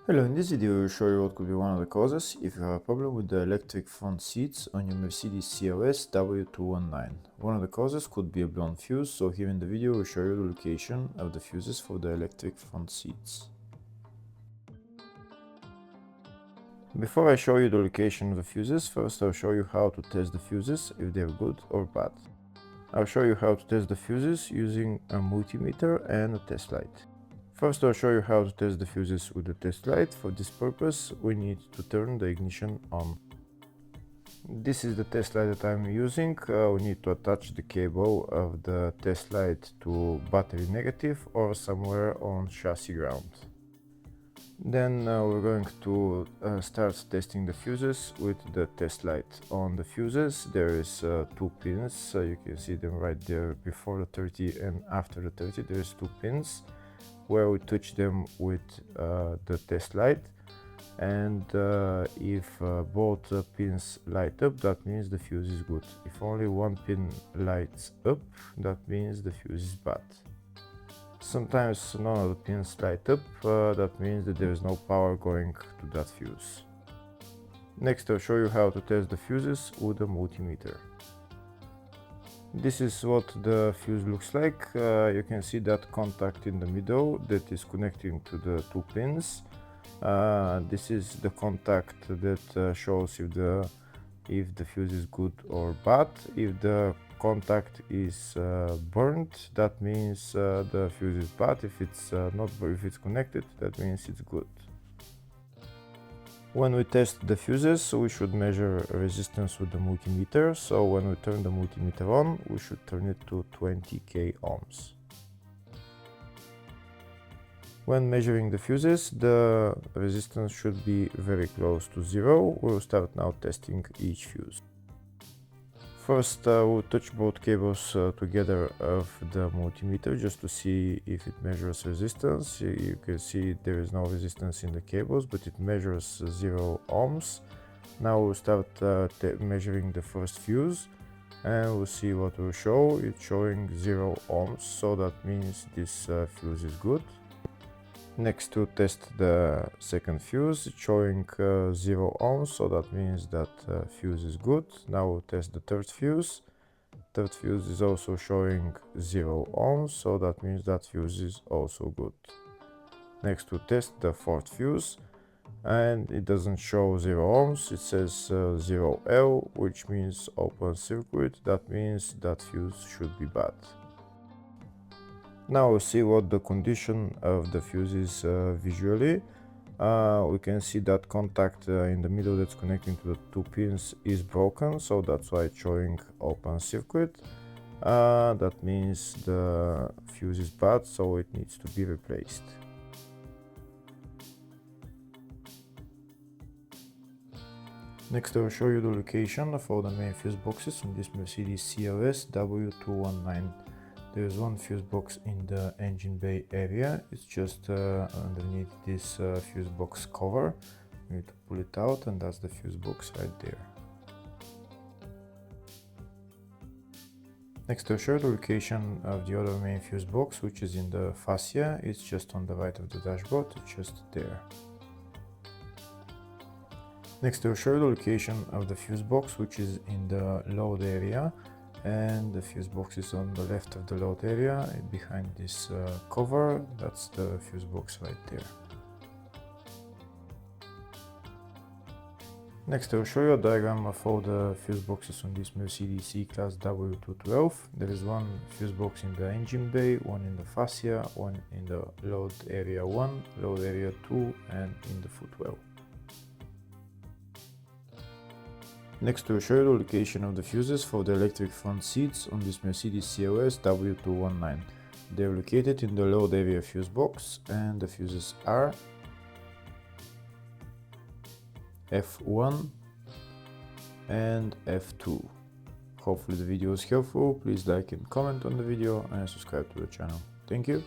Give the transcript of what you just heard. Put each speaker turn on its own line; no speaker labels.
Hello, in this video I will show you what could be one of the causes if you have a problem with the electric front seats on your Mercedes CLS W219. One of the causes could be a blown fuse, so here in the video I will show you the location of the fuses for the electric front seats. Before I show you the location of the fuses, first I'll show you how to test the fuses, if they're good or bad. I'll show you how to test the fuses using a multimeter and a test light. First, I'll show you how to test the fuses with the test light. For this purpose, we need to turn the ignition on. This is the test light that I'm using. We need to attach the cable of the test light to battery negative or somewhere on chassis ground. Then we're going to start testing the fuses with the test light. On the fuses there is two pins, you can see them right there before the 30 and after the 30. There's two pins where we touch them with the test light, and if both pins light up, that means the fuse is good. If only one pin lights up, that means the fuse is bad. Sometimes none of the pins light up, that means that there is no power going to that fuse. Next I'll show you how to test the fuses with a multimeter. This is what the fuse looks like. You can see that contact in the middle that is connecting to the two pins. This is the contact that shows if the fuse is good or bad. If the contact is burnt, that means the fuse is bad. If it's connected, that means it's good. When we test the fuses, we should measure resistance with the multimeter. So when we turn the multimeter on, we should turn it to 20k ohms. When measuring the fuses, the resistance should be very close to zero. We'll start now testing each fuse. First, we'll touch both cables together of the multimeter just to see if it measures resistance. You can see there is no resistance in the cables, but it measures 0 ohms. Now we'll start measuring the first fuse, and we'll see what will show. It's showing 0 ohms, so that means this fuse is good. Next, to test the second fuse, it's showing 0 ohms, so that means that fuse is good. Now we'll test the third fuse. Third fuse is also showing 0 ohms, so that means that fuse is also good. Next we'll test the fourth fuse, and it doesn't show 0 ohms, it says 0L, which means open circuit. That means that fuse should be bad. Now we'll see what the condition of the fuse is visually. We can see that contact in the middle that's connecting to the two pins is broken, so that's why it's showing open circuit. That means the fuse is bad, so it needs to be replaced. Next I'll show you the location of all the main fuse boxes on this Mercedes CLS W219. There is one fuse box in the engine bay area. It's just underneath this fuse box cover. You need to pull it out, and that's the fuse box right there. Next I'll show you the location of the other main fuse box, which is in the fascia. It's just on the right of the dashboard, it's just there. Next I'll show you the location of the fuse box, which is in the load area. And the fuse box is on the left of the load area, behind this cover. That's the fuse box right there. Next I'll show you a diagram of all the fuse boxes on this Mercedes C-Class W212. There is one fuse box in the engine bay, one in the fascia, one in the load area 1, load area 2, and in the footwell. Next we'll show you the location of the fuses for the electric front seats on this Mercedes CLS W219. They're located in the load area fuse box, and the fuses are F1 and F2. Hopefully the video was helpful. Please like and comment on the video and subscribe to the channel. Thank you.